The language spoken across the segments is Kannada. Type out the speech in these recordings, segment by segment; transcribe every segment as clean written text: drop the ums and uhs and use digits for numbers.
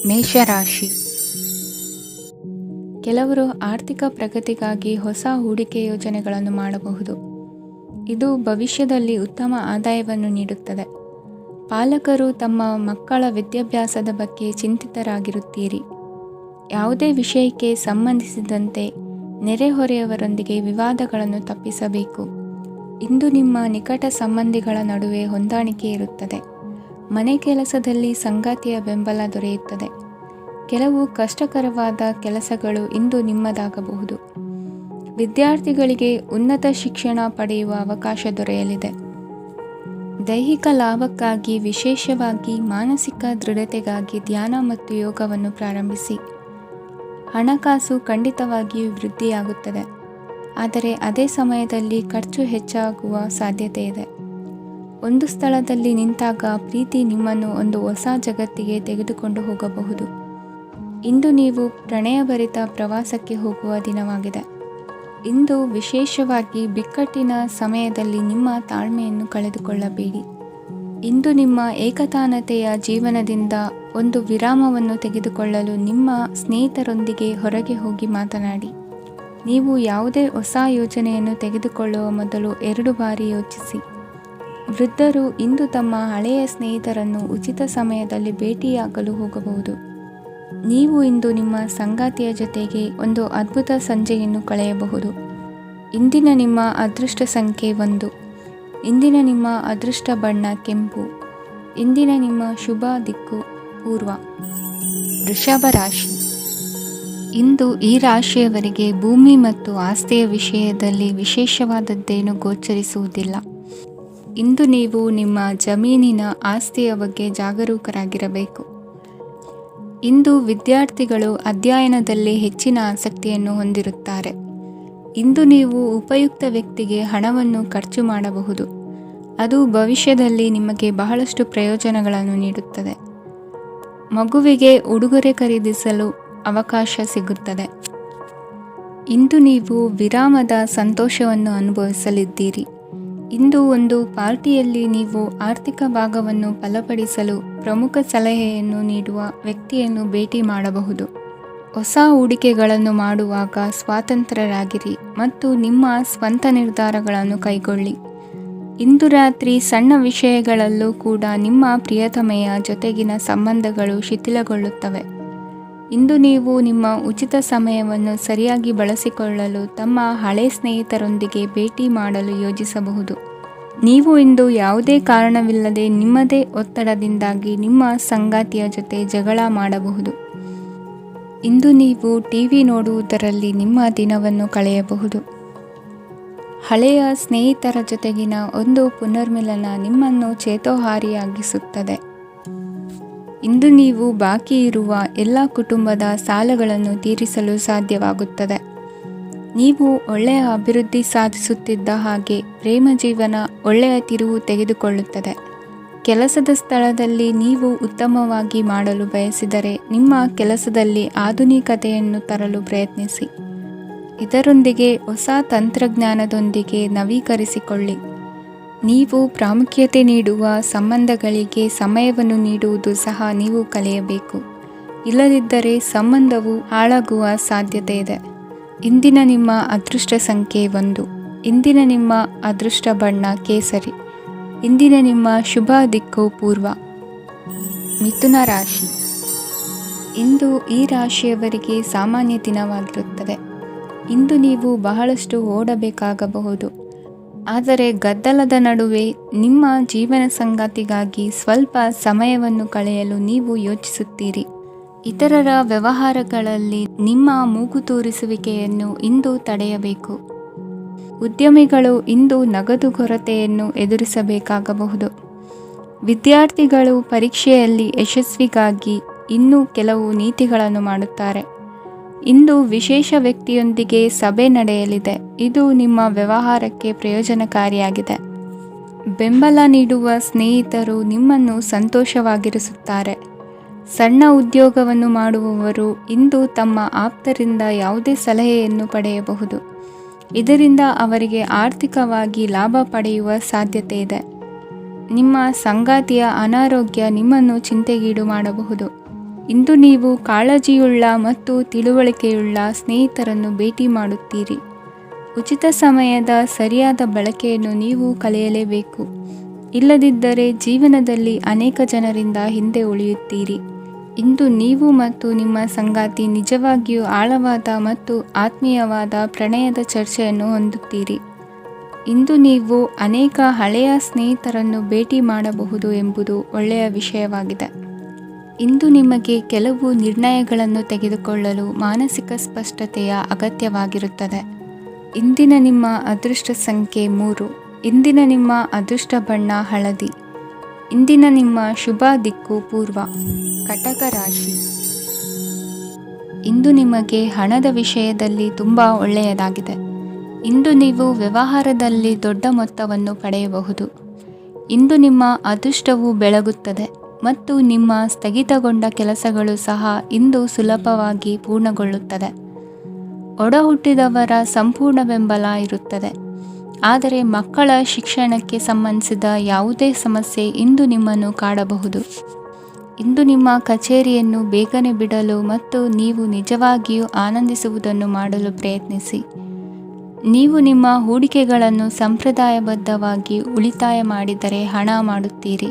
ಮೇಷರಾಶಿ. ಕೆಲವರು ಆರ್ಥಿಕ ಪ್ರಗತಿಗಾಗಿ ಹೊಸ ಹೂಡಿಕೆ ಯೋಜನೆಗಳನ್ನು ಮಾಡಬಹುದು. ಇದು ಭವಿಷ್ಯದಲ್ಲಿ ಉತ್ತಮ ಆದಾಯವನ್ನು ನೀಡುತ್ತದೆ. ಪಾಲಕರು ತಮ್ಮ ಮಕ್ಕಳ ವಿದ್ಯಾಭ್ಯಾಸದ ಬಗ್ಗೆ ಚಿಂತಿತರಾಗಿರುತ್ತೀರಿ. ಯಾವುದೇ ವಿಷಯಕ್ಕೆ ಸಂಬಂಧಿಸಿದಂತೆ ನೆರೆಹೊರೆಯವರೊಂದಿಗೆ ವಿವಾದಗಳನ್ನು ತಪ್ಪಿಸಬೇಕು. ಇಂದು ನಿಮ್ಮ ನಿಕಟ ಸಂಬಂಧಿಗಳ ನಡುವೆ ಹೊಂದಾಣಿಕೆ ಇರುತ್ತದೆ. ಮನೆ ಕೆಲಸದಲ್ಲಿ ಸಂಗಾತಿಯ ಬೆಂಬಲ ದೊರೆಯುತ್ತದೆ. ಕೆಲವು ಕಷ್ಟಕರವಾದ ಕೆಲಸಗಳು ಇಂದು ನಿಮ್ಮದಾಗಬಹುದು. ವಿದ್ಯಾರ್ಥಿಗಳಿಗೆ ಉನ್ನತ ಶಿಕ್ಷಣ ಪಡೆಯುವ ಅವಕಾಶ ದೊರೆಯಲಿದೆ. ದೈಹಿಕ ಲಾಭಕ್ಕಾಗಿ, ವಿಶೇಷವಾಗಿ ಮಾನಸಿಕ ದೃಢತೆಗಾಗಿ ಧ್ಯಾನ ಮತ್ತು ಯೋಗವನ್ನು ಪ್ರಾರಂಭಿಸಿ. ಹಣಕಾಸು ಖಂಡಿತವಾಗಿಯೂ ವೃದ್ಧಿಯಾಗುತ್ತದೆ, ಆದರೆ ಅದೇ ಸಮಯದಲ್ಲಿ ಖರ್ಚು ಹೆಚ್ಚಾಗುವ ಸಾಧ್ಯತೆ ಇದೆ. ಒಂದು ಸ್ಥಳದಲ್ಲಿ ನಿಂತಾಗ ಪ್ರೀತಿ ನಿಮ್ಮನ್ನು ಒಂದು ಹೊಸ ಜಗತ್ತಿಗೆ ತೆಗೆದುಕೊಂಡು ಹೋಗಬಹುದು. ಇಂದು ನೀವು ಪ್ರಣಯಭರಿತ ಪ್ರವಾಸಕ್ಕೆ ಹೋಗುವ ದಿನವಾಗಿದೆ. ಇಂದು ವಿಶೇಷವಾಗಿ ಬಿಕ್ಕಟ್ಟಿನ ಸಮಯದಲ್ಲಿ ನಿಮ್ಮ ತಾಳ್ಮೆಯನ್ನು ಕಳೆದುಕೊಳ್ಳಬೇಡಿ. ಇಂದು ನಿಮ್ಮ ಏಕತಾನತೆಯ ಜೀವನದಿಂದ ಒಂದು ವಿರಾಮವನ್ನು ತೆಗೆದುಕೊಳ್ಳಲು ನಿಮ್ಮ ಸ್ನೇಹಿತರೊಂದಿಗೆ ಹೊರಗೆ ಹೋಗಿ ಮಾತನಾಡಿ. ನೀವು ಯಾವುದೇ ಹೊಸ ಯೋಜನೆಯನ್ನು ತೆಗೆದುಕೊಳ್ಳುವ ಮೊದಲು 2 ಬಾರಿ ಯೋಚಿಸಿ. ವೃದ್ಧರು ಇಂದು ತಮ್ಮ ಹಳೆಯ ಸ್ನೇಹಿತರನ್ನು ಉಚಿತ ಸಮಯದಲ್ಲಿ ಭೇಟಿಯಾಗಲು ಹೋಗಬಹುದು. ನೀವು ಇಂದು ನಿಮ್ಮ ಸಂಗಾತಿಯ ಜೊತೆಗೆ ಒಂದು ಅದ್ಭುತ ಸಂಜೆಯನ್ನು ಕಳೆಯಬಹುದು. ಇಂದಿನ ನಿಮ್ಮ ಅದೃಷ್ಟ ಸಂಖ್ಯೆ 1. ಇಂದಿನ ನಿಮ್ಮ ಅದೃಷ್ಟ ಬಣ್ಣ ಕೆಂಪು. ಇಂದಿನ ನಿಮ್ಮ ಶುಭ ದಿಕ್ಕು ಪೂರ್ವ. ವೃಷಭ ರಾಶಿ. ಇಂದು ಈ ರಾಶಿಯವರಿಗೆ ಭೂಮಿ ಮತ್ತು ಆಸ್ತಿಯ ವಿಷಯದಲ್ಲಿ ವಿಶೇಷವಾದದ್ದೇನು ಗೋಚರಿಸುವುದಿಲ್ಲ. ಇಂದು ನೀವು ನಿಮ್ಮ ಜಮೀನಿನ ಆಸ್ತಿಯ ಬಗ್ಗೆ ಜಾಗರೂಕರಾಗಿರಬೇಕು. ಇಂದು ವಿದ್ಯಾರ್ಥಿಗಳು ಅಧ್ಯಯನದಲ್ಲಿ ಹೆಚ್ಚಿನ ಆಸಕ್ತಿಯನ್ನು ಹೊಂದಿರುತ್ತಾರೆ. ಇಂದು ನೀವು ಉಪಯುಕ್ತ ವ್ಯಕ್ತಿಗೆ ಹಣವನ್ನು ಖರ್ಚು ಮಾಡಬಹುದು. ಅದು ಭವಿಷ್ಯದಲ್ಲಿ ನಿಮಗೆ ಬಹಳಷ್ಟು ಪ್ರಯೋಜನಗಳನ್ನು ನೀಡುತ್ತದೆ. ಮಗುವಿಗೆ ಉಡುಗೊರೆ ಖರೀದಿಸಲು ಅವಕಾಶ ಸಿಗುತ್ತದೆ. ಇಂದು ನೀವು ವಿರಾಮದ ಸಂತೋಷವನ್ನು ಅನುಭವಿಸಲಿದ್ದೀರಿ. ಇಂದು ಒಂದು ಪಾರ್ಟಿಯಲ್ಲಿ ನೀವು ಆರ್ಥಿಕ ಭಾಗವನ್ನು ಬಲಪಡಿಸಲು ಪ್ರಮುಖ ಸಲಹೆಯನ್ನು ನೀಡುವ ವ್ಯಕ್ತಿಯನ್ನು ಭೇಟಿ ಮಾಡಬಹುದು. ಹೊಸ ಹೂಡಿಕೆಗಳನ್ನು ಮಾಡುವಾಗ ಸ್ವತಂತ್ರರಾಗಿರಿ ಮತ್ತು ನಿಮ್ಮ ಸ್ವಂತ ನಿರ್ಧಾರಗಳನ್ನು ಕೈಗೊಳ್ಳಿ. ಇಂದು ರಾತ್ರಿ ಸಣ್ಣ ವಿಷಯಗಳಲ್ಲೂ ಕೂಡ ನಿಮ್ಮ ಪ್ರಿಯತಮೆಯ ಜೊತೆಗಿನ ಸಂಬಂಧಗಳು ಶಿಥಿಲಗೊಳ್ಳುತ್ತವೆ. ಇಂದು ನೀವು ನಿಮ್ಮ ಉಚಿತ ಸಮಯವನ್ನು ಸರಿಯಾಗಿ ಬಳಸಿಕೊಳ್ಳಲು ತಮ್ಮ ಹಳೆ ಸ್ನೇಹಿತರೊಂದಿಗೆ ಭೇಟಿ ಮಾಡಲು ಯೋಜಿಸಬಹುದು. ನೀವು ಇಂದು ಯಾವುದೇ ಕಾರಣವಿಲ್ಲದೆ ನಿಮ್ಮದೇ ಒತ್ತಡದಿಂದಾಗಿ ನಿಮ್ಮ ಸಂಗಾತಿಯ ಜೊತೆ ಜಗಳ ಮಾಡಬಹುದು. ಇಂದು ನೀವು ಟಿವಿ ನೋಡುವುದರಲ್ಲಿ ನಿಮ್ಮ ದಿನವನ್ನು ಕಳೆಯಬಹುದು. ಹಳೆಯ ಸ್ನೇಹಿತರ ಜೊತೆಗಿನ ಒಂದು ಪುನರ್ಮಿಲನ ನಿಮ್ಮನ್ನು ಚೇತೋಹಾರಿಯಾಗಿಸುತ್ತದೆ. ಇಂದು ನೀವು ಬಾಕಿ ಇರುವ ಎಲ್ಲ ಕುಟುಂಬದ ಸಾಲಗಳನ್ನು ತೀರಿಸಲು ಸಾಧ್ಯವಾಗುತ್ತದೆ. ನೀವು ಒಳ್ಳೆಯ ಅಭಿವೃದ್ಧಿ ಸಾಧಿಸುತ್ತಿದ್ದ ಹಾಗೆ ಪ್ರೇಮ ಜೀವನ ಒಳ್ಳೆಯ ತಿರುವು ತೆಗೆದುಕೊಳ್ಳುತ್ತದೆ. ಕೆಲಸದ ಸ್ಥಳದಲ್ಲಿ ನೀವು ಉತ್ತಮವಾಗಿ ಮಾಡಲು ಬಯಸಿದರೆ ನಿಮ್ಮ ಕೆಲಸದಲ್ಲಿ ಆಧುನಿಕತೆಯನ್ನು ತರಲು ಪ್ರಯತ್ನಿಸಿ. ಇದರೊಂದಿಗೆ ಹೊಸ ತಂತ್ರಜ್ಞಾನದೊಂದಿಗೆ ನವೀಕರಿಸಿಕೊಳ್ಳಿ. ನೀವು ಪ್ರಾಮುಖ್ಯತೆ ನೀಡುವ ಸಂಬಂಧಗಳಿಗೆ ಸಮಯವನ್ನು ನೀಡುವುದು ಸಹ ನೀವು ಕಲಿಯಬೇಕು. ಇಲ್ಲದಿದ್ದರೆ ಸಂಬಂಧವು ಹಾಳಾಗುವ ಸಾಧ್ಯತೆ ಇದೆ. ಇಂದಿನ ನಿಮ್ಮ ಅದೃಷ್ಟ ಸಂಖ್ಯೆ 1. ಇಂದಿನ ನಿಮ್ಮ ಅದೃಷ್ಟ ಬಣ್ಣ ಕೇಸರಿ. ಇಂದಿನ ನಿಮ್ಮ ಶುಭ ದಿಕ್ಕು ಪೂರ್ವ. ಮಿಥುನ ರಾಶಿ. ಇಂದು ಈ ರಾಶಿಯವರಿಗೆ ಸಾಮಾನ್ಯ ದಿನವಾಗಿರುತ್ತದೆ. ಇಂದು ನೀವು ಬಹಳಷ್ಟು ಓಡಬೇಕಾಗಬಹುದು. ಆದರೆ ಗದ್ದಲದ ನಡುವೆ ನಿಮ್ಮ ಜೀವನ ಸಂಗಾತಿಗಾಗಿ ಸ್ವಲ್ಪ ಸಮಯವನ್ನು ಕಳೆಯಲು ನೀವು ಯೋಚಿಸುತ್ತೀರಿ. ಇತರರ ವ್ಯವಹಾರಗಳಲ್ಲಿ ನಿಮ್ಮ ಮೂಗು ತೂರಿಸುವಿಕೆಯನ್ನು ಇಂದು ತಡೆಯಬೇಕು. ಉದ್ಯಮಿಗಳು ಇಂದು ನಗದು ಕೊರತೆಯನ್ನು ಎದುರಿಸಬೇಕಾಗಬಹುದು. ವಿದ್ಯಾರ್ಥಿಗಳು ಪರೀಕ್ಷೆಯಲ್ಲಿ ಯಶಸ್ವಿಗಾಗಿ ಇನ್ನೂ ಕೆಲವು ನೀತಿಗಳನ್ನು ಮಾಡುತ್ತಾರೆ. ಇಂದು ವಿಶೇಷ ವ್ಯಕ್ತಿಯೊಂದಿಗೆ ಸಭೆ ನಡೆಯಲಿದೆ. ಇದು ನಿಮ್ಮ ವ್ಯವಹಾರಕ್ಕೆ ಪ್ರಯೋಜನಕಾರಿಯಾಗಿದೆ. ಬೆಂಬಲ ನೀಡುವ ಸ್ನೇಹಿತರು ನಿಮ್ಮನ್ನು ಸಂತೋಷವಾಗಿರಿಸುತ್ತಾರೆ. ಸಣ್ಣ ಉದ್ಯೋಗವನ್ನು ಮಾಡುವವರು ಇಂದು ತಮ್ಮ ಆಪ್ತರಿಂದ ಯಾವುದೇ ಸಲಹೆಯನ್ನು ಪಡೆಯಬಹುದು. ಇದರಿಂದ ಅವರಿಗೆ ಆರ್ಥಿಕವಾಗಿ ಲಾಭ ಪಡೆಯುವ ಸಾಧ್ಯತೆ ಇದೆ. ನಿಮ್ಮ ಸಂಗಾತಿಯ ಅನಾರೋಗ್ಯ ನಿಮ್ಮನ್ನು ಚಿಂತೆಗೀಡು ಮಾಡಬಹುದು. ಇಂದು ನೀವು ಕಾಳಜಿಯುಳ್ಳ ಮತ್ತು ತಿಳುವಳಿಕೆಯುಳ್ಳ ಸ್ನೇಹಿತರನ್ನು ಭೇಟಿ ಮಾಡುತ್ತೀರಿ. ಉಚಿತ ಸಮಯದ ಸರಿಯಾದ ಬಳಕೆಯನ್ನು ನೀವು ಕಲಿಯಲೇಬೇಕು. ಇಲ್ಲದಿದ್ದರೆ ಜೀವನದಲ್ಲಿ ಅನೇಕ ಜನರಿಂದ ಹಿಂದೆ ಉಳಿಯುತ್ತೀರಿ. ಇಂದು ನೀವು ಮತ್ತು ನಿಮ್ಮ ಸಂಗಾತಿ ನಿಜವಾಗಿಯೂ ಆಳವಾದ ಮತ್ತು ಆತ್ಮೀಯವಾದ ಪ್ರಣಯದ ಚರ್ಚೆಯನ್ನು ಹೊಂದುತ್ತೀರಿ. ಇಂದು ನೀವು ಅನೇಕ ಹಳೆಯ ಸ್ನೇಹಿತರನ್ನು ಭೇಟಿ ಮಾಡಬಹುದು ಎಂಬುದು ಒಳ್ಳೆಯ ವಿಷಯವಾಗಿದೆ. ಇಂದು ನಿಮಗೆ ಕೆಲವು ನಿರ್ಣಯಗಳನ್ನು ತೆಗೆದುಕೊಳ್ಳಲು ಮಾನಸಿಕ ಸ್ಪಷ್ಟತೆಯ ಅಗತ್ಯವಾಗಿರುತ್ತದೆ. ಇಂದಿನ ನಿಮ್ಮ ಅದೃಷ್ಟ ಸಂಖ್ಯೆ 3. ಇಂದಿನ ನಿಮ್ಮ ಅದೃಷ್ಟ ಬಣ್ಣ ಹಳದಿ. ಇಂದಿನ ನಿಮ್ಮ ಶುಭ ದಿಕ್ಕು ಪೂರ್ವ. ಕಟಕ ರಾಶಿ. ಇಂದು ನಿಮಗೆ ಹಣದ ವಿಷಯದಲ್ಲಿ ತುಂಬ ಒಳ್ಳೆಯದಾಗಿದೆ. ಇಂದು ನೀವು ವ್ಯವಹಾರದಲ್ಲಿ ದೊಡ್ಡ ಮೊತ್ತವನ್ನು ಪಡೆಯಬಹುದು. ಇಂದು ನಿಮ್ಮ ಅದೃಷ್ಟವು ಬೆಳಗುತ್ತದೆ ಮತ್ತು ನಿಮ್ಮ ಸ್ಥಗಿತಗೊಂಡ ಕೆಲಸಗಳು ಸಹ ಇಂದು ಸುಲಭವಾಗಿ ಪೂರ್ಣಗೊಳ್ಳುತ್ತದೆ. ಒಡಹುಟ್ಟಿದವರ ಸಂಪೂರ್ಣ ಬೆಂಬಲ ಇರುತ್ತದೆ. ಆದರೆ ಮಕ್ಕಳ ಶಿಕ್ಷಣಕ್ಕೆ ಸಂಬಂಧಿಸಿದ ಯಾವುದೇ ಸಮಸ್ಯೆ ಇಂದು ನಿಮ್ಮನ್ನು ಕಾಡಬಹುದು. ಇಂದು ನಿಮ್ಮ ಕಚೇರಿಯನ್ನು ಬೇಗನೆ ಬಿಡಲು ಮತ್ತು ನೀವು ನಿಜವಾಗಿಯೂ ಆನಂದಿಸುವುದನ್ನು ಮಾಡಲು ಪ್ರಯತ್ನಿಸಿ. ನೀವು ನಿಮ್ಮ ಹೂಡಿಕೆಗಳನ್ನು ಸಂಪ್ರದಾಯಬದ್ಧವಾಗಿ ಉಳಿತಾಯ ಮಾಡಿದರೆ ಹಣ ಮಾಡುತ್ತೀರಿ.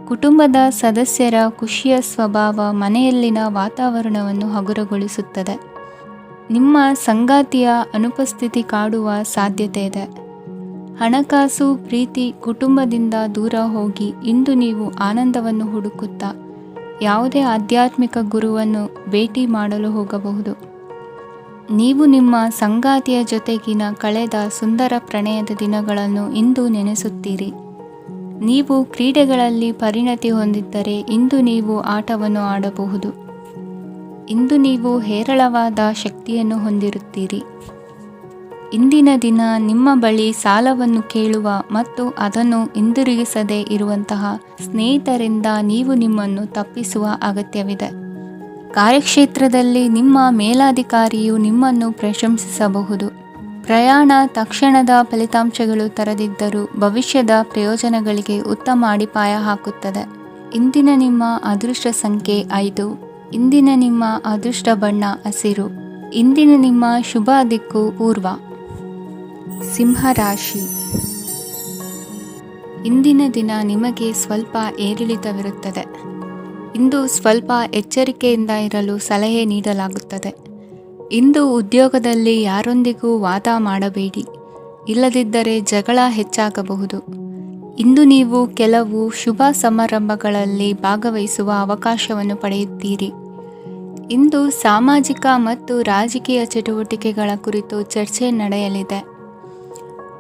ಕುಟುಂಬದ ಸದಸ್ಯರ ಖುಷಿಯ ಸ್ವಭಾವ ಮನೆಯಲ್ಲಿನ ವಾತಾವರಣವನ್ನು ಹಗುರಗೊಳಿಸುತ್ತದೆ. ನಿಮ್ಮ ಸಂಗಾತಿಯ ಅನುಪಸ್ಥಿತಿ ಕಾಡುವ ಸಾಧ್ಯತೆ ಇದೆ. ಹಣಕಾಸು, ಪ್ರೀತಿ, ಕುಟುಂಬದಿಂದ ದೂರ ಹೋಗಿ ಇಂದು ನೀವು ಆನಂದವನ್ನು ಹುಡುಕುತ್ತಾ ಯಾವುದೇ ಆಧ್ಯಾತ್ಮಿಕ ಗುರುವನ್ನು ಭೇಟಿ ಮಾಡಲು ಹೋಗಬಹುದು. ನೀವು ನಿಮ್ಮ ಸಂಗಾತಿಯ ಜೊತೆಗಿನ ಕಳೆದ ಸುಂದರ ಪ್ರಣಯದ ದಿನಗಳನ್ನು ಇಂದು ನೆನೆಸುತ್ತೀರಿ. ನೀವು ಕ್ರೀಡೆಗಳಲ್ಲಿ ಪರಿಣತಿ ಹೊಂದಿದ್ದರೆ ಇಂದು ನೀವು ಆಟವನ್ನು ಆಡಬಹುದು. ಇಂದು ನೀವು ಹೇರಳವಾದ ಶಕ್ತಿಯನ್ನು ಹೊಂದಿರುತ್ತೀರಿ. ಇಂದಿನ ದಿನ ನಿಮ್ಮ ಬಳಿ ಸಾಲವನ್ನು ಕೇಳುವ ಮತ್ತು ಅದನ್ನು ಹಿಂದಿರುಗಿಸದೇ ಇರುವಂತಹ ಸ್ನೇಹಿತರಿಂದ ನೀವು ನಿಮ್ಮನ್ನು ತಪ್ಪಿಸುವ ಅಗತ್ಯವಿದೆ. ಕಾರ್ಯಕ್ಷೇತ್ರದಲ್ಲಿ ನಿಮ್ಮ ಮೇಲಾಧಿಕಾರಿಯು ನಿಮ್ಮನ್ನು ಪ್ರಶಂಸಿಸಬಹುದು. ಪ್ರಯಾಣ ತಕ್ಷಣದ ಫಲಿತಾಂಶಗಳು ತರದಿದ್ದರೂ ಭವಿಷ್ಯದ ಪ್ರಯೋಜನಗಳಿಗೆ ಉತ್ತಮ ಅಡಿಪಾಯ ಹಾಕುತ್ತದೆ. ಇಂದಿನ ನಿಮ್ಮ ಅದೃಷ್ಟ ಸಂಖ್ಯೆ 5. ಇಂದಿನ ನಿಮ್ಮ ಅದೃಷ್ಟ ಬಣ್ಣ ಹಸಿರು. ಇಂದಿನ ನಿಮ್ಮ ಶುಭ ದಿಕ್ಕು ಪೂರ್ವ. ಸಿಂಹರಾಶಿ. ಇಂದಿನ ದಿನ ನಿಮಗೆ ಸ್ವಲ್ಪ ಏರಿಳಿತವಿರುತ್ತದೆ. ಇಂದು ಸ್ವಲ್ಪ ಎಚ್ಚರಿಕೆಯಿಂದ ಇರಲು ಸಲಹೆ ನೀಡಲಾಗುತ್ತದೆ. ಇಂದು ಉದ್ಯೋಗದಲ್ಲಿ ಯಾರೊಂದಿಗೂ ವಾದ ಮಾಡಬೇಡಿ, ಇಲ್ಲದಿದ್ದರೆ ಜಗಳ ಹೆಚ್ಚಾಗಬಹುದು. ಇಂದು ನೀವು ಕೆಲವು ಶುಭ ಸಮಾರಂಭಗಳಲ್ಲಿ ಭಾಗವಹಿಸುವ ಅವಕಾಶವನ್ನು ಪಡೆಯುತ್ತೀರಿ. ಇಂದು ಸಾಮಾಜಿಕ ಮತ್ತು ರಾಜಕೀಯ ಚಟುವಟಿಕೆಗಳ ಕುರಿತು ಚರ್ಚೆ ನಡೆಯಲಿದೆ.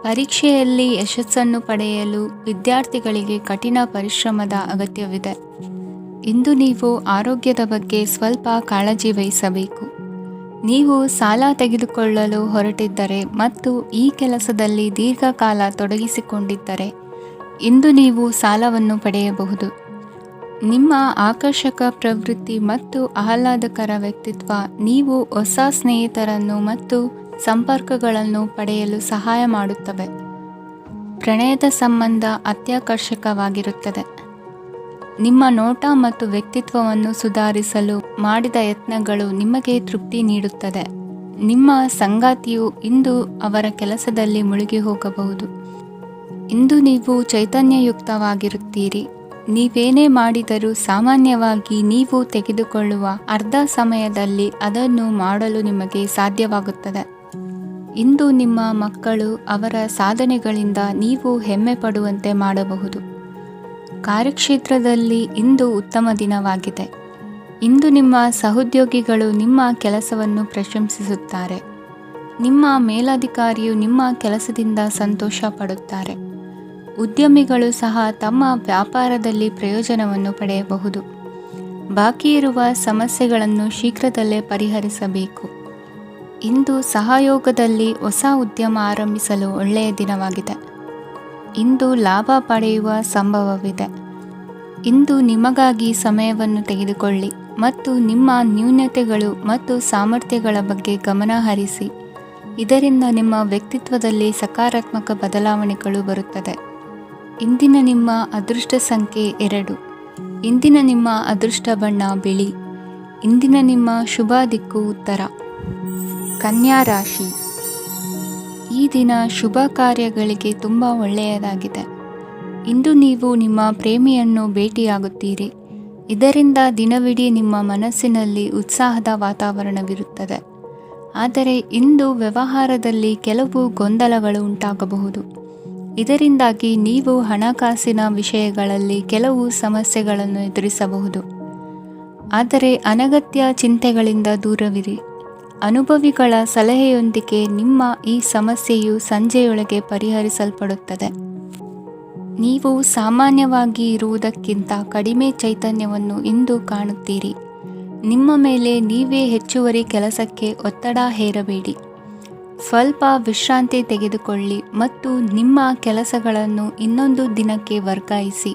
ಪರೀಕ್ಷೆಯಲ್ಲಿ ಯಶಸ್ಸನ್ನು ಪಡೆಯಲು ವಿದ್ಯಾರ್ಥಿಗಳಿಗೆ ಕಠಿಣ ಪರಿಶ್ರಮದ ಅಗತ್ಯವಿದೆ. ಇಂದು ನೀವು ಆರೋಗ್ಯದ ಬಗ್ಗೆ ಸ್ವಲ್ಪ ಕಾಳಜಿ ವಹಿಸಬೇಕು. ನೀವು ಸಾಲ ತೆಗೆದುಕೊಳ್ಳಲು ಹೊರಟಿದ್ದರೆ ಮತ್ತು ಈ ಕೆಲಸದಲ್ಲಿ ದೀರ್ಘಕಾಲ ತೊಡಗಿಸಿಕೊಂಡಿದ್ದರೆ ಇಂದು ನೀವು ಸಾಲವನ್ನು ಪಡೆಯಬಹುದು. ನಿಮ್ಮ ಆಕರ್ಷಕ ಪ್ರವೃತ್ತಿ ಮತ್ತು ಆಹ್ಲಾದಕರ ವ್ಯಕ್ತಿತ್ವ ನೀವು ಹೊಸ ಸ್ನೇಹಿತರನ್ನು ಮತ್ತು ಸಂಪರ್ಕಗಳನ್ನು ಪಡೆಯಲು ಸಹಾಯ ಮಾಡುತ್ತವೆ. ಪ್ರಣಯದ ಸಂಬಂಧ ಅತ್ಯಾಕರ್ಷಕವಾಗಿರುತ್ತದೆ. ನಿಮ್ಮ ನೋಟ ಮತ್ತು ವ್ಯಕ್ತಿತ್ವವನ್ನು ಸುಧಾರಿಸಲು ಮಾಡಿದ ಯತ್ನಗಳು ನಿಮಗೆ ತೃಪ್ತಿ ನೀಡುತ್ತದೆ. ನಿಮ್ಮ ಸಂಗಾತಿಯು ಇಂದು ಅವರ ಕೆಲಸದಲ್ಲಿ ಮುಳುಗಿ ಹೋಗಬಹುದು. ಇಂದು ನೀವು ಚೈತನ್ಯಯುಕ್ತವಾಗಿರುತ್ತೀರಿ. ನೀವೇನೇ ಮಾಡಿದರೂ ಸಾಮಾನ್ಯವಾಗಿ ನೀವು ತೆಗೆದುಕೊಳ್ಳುವ ಅರ್ಧ ಸಮಯದಲ್ಲಿ ಅದನ್ನು ಮಾಡಲು ನಿಮಗೆ ಸಾಧ್ಯವಾಗುತ್ತದೆ. ಇಂದು ನಿಮ್ಮ ಮಕ್ಕಳು ಅವರ ಸಾಧನೆಗಳಿಂದ ನೀವು ಹೆಮ್ಮೆ ಪಡುವಂತೆ ಮಾಡಬಹುದು. ಕಾರ್ಯಕ್ಷೇತ್ರದಲ್ಲಿ ಇಂದು ಉತ್ತಮ ದಿನವಾಗಿದೆ. ಇಂದು ನಿಮ್ಮ ಸಹೋದ್ಯೋಗಿಗಳು ನಿಮ್ಮ ಕೆಲಸವನ್ನು ಪ್ರಶಂಸಿಸುತ್ತಾರೆ. ನಿಮ್ಮ ಮೇಲಧಿಕಾರಿಯು ನಿಮ್ಮ ಕೆಲಸದಿಂದ ಸಂತೋಷ ಪಡುತ್ತಾರೆ. ಉದ್ಯಮಿಗಳು ಸಹ ತಮ್ಮ ವ್ಯಾಪಾರದಲ್ಲಿ ಪ್ರಯೋಜನವನ್ನು ಪಡೆಯಬಹುದು. ಬಾಕಿ ಇರುವ ಸಮಸ್ಯೆಗಳನ್ನು ಶೀಘ್ರದಲ್ಲೇ ಪರಿಹರಿಸಬೇಕು. ಇಂದು ಸಹಯೋಗದಲ್ಲಿ ಹೊಸ ಉದ್ಯಮ ಆರಂಭಿಸಲು ಒಳ್ಳೆಯ ದಿನವಾಗಿದೆ. ಇಂದು ಲಾಭ ಪಡೆಯುವ ಸಂಭವವಿದೆ. ಇಂದು ನಿಮಗಾಗಿ ಸಮಯವನ್ನು ತೆಗೆದುಕೊಳ್ಳಿ ಮತ್ತು ನಿಮ್ಮ ನ್ಯೂನತೆಗಳು ಮತ್ತು ಸಾಮರ್ಥ್ಯಗಳ ಬಗ್ಗೆ ಗಮನ ಹರಿಸಿ. ಇದರಿಂದ ನಿಮ್ಮ ವ್ಯಕ್ತಿತ್ವದಲ್ಲಿ ಸಕಾರಾತ್ಮಕ ಬದಲಾವಣೆಗಳು ಬರುತ್ತದೆ. ಇಂದಿನ ನಿಮ್ಮ ಅದೃಷ್ಟ ಸಂಖ್ಯೆ 2. ಇಂದಿನ ನಿಮ್ಮ ಅದೃಷ್ಟ ಬಣ್ಣ ಬಿಳಿ. ಇಂದಿನ ನಿಮ್ಮ ಶುಭ ದಿಕ್ಕು ಉತ್ತರ. ಕನ್ಯಾ ರಾಶಿ. ಈ ದಿನ ಶುಭ ಕಾರ್ಯಗಳಿಗೆ ತುಂಬ ಒಳ್ಳೆಯದಾಗಿದೆ. ಇಂದು ನೀವು ನಿಮ್ಮ ಪ್ರೇಮಿಯನ್ನು ಭೇಟಿಯಾಗುತ್ತೀರಿ. ಇದರಿಂದ ದಿನವಿಡೀ ನಿಮ್ಮ ಮನಸ್ಸಿನಲ್ಲಿ ಉತ್ಸಾಹದ ವಾತಾವರಣವಿರುತ್ತದೆ. ಆದರೆ ಇಂದು ವ್ಯವಹಾರದಲ್ಲಿ ಕೆಲವು ಗೊಂದಲಗಳು ಉಂಟಾಗಬಹುದು. ಇದರಿಂದಾಗಿ ನೀವು ಹಣಕಾಸಿನ ವಿಷಯಗಳಲ್ಲಿ ಕೆಲವು ಸಮಸ್ಯೆಗಳನ್ನು ಎದುರಿಸಬಹುದು. ಆದರೆ ಅನಗತ್ಯ ಚಿಂತೆಗಳಿಂದ ದೂರವಿರಿ. ಅನುಭವಿಗಳ ಸಲಹೆಯೊಂದಿಗೆ ನಿಮ್ಮ ಈ ಸಮಸ್ಯೆಯು ಸಂಜೆಯೊಳಗೆ ಪರಿಹರಿಸಲ್ಪಡುತ್ತದೆ. ನೀವು ಸಾಮಾನ್ಯವಾಗಿ ಇರುವುದಕ್ಕಿಂತ ಕಡಿಮೆ ಚೈತನ್ಯವನ್ನು ಇಂದು ಕಾಣುತ್ತೀರಿ. ನಿಮ್ಮ ಮೇಲೆ ನೀವೇ ಹೆಚ್ಚುವರಿ ಕೆಲಸಕ್ಕೆ ಒತ್ತಡ ಹೇರಬೇಡಿ. ಸ್ವಲ್ಪ ವಿಶ್ರಾಂತಿ ತೆಗೆದುಕೊಳ್ಳಿ ಮತ್ತು ನಿಮ್ಮ ಕೆಲಸಗಳನ್ನು ಇನ್ನೊಂದು ದಿನಕ್ಕೆ ವರ್ಗಾಯಿಸಿ.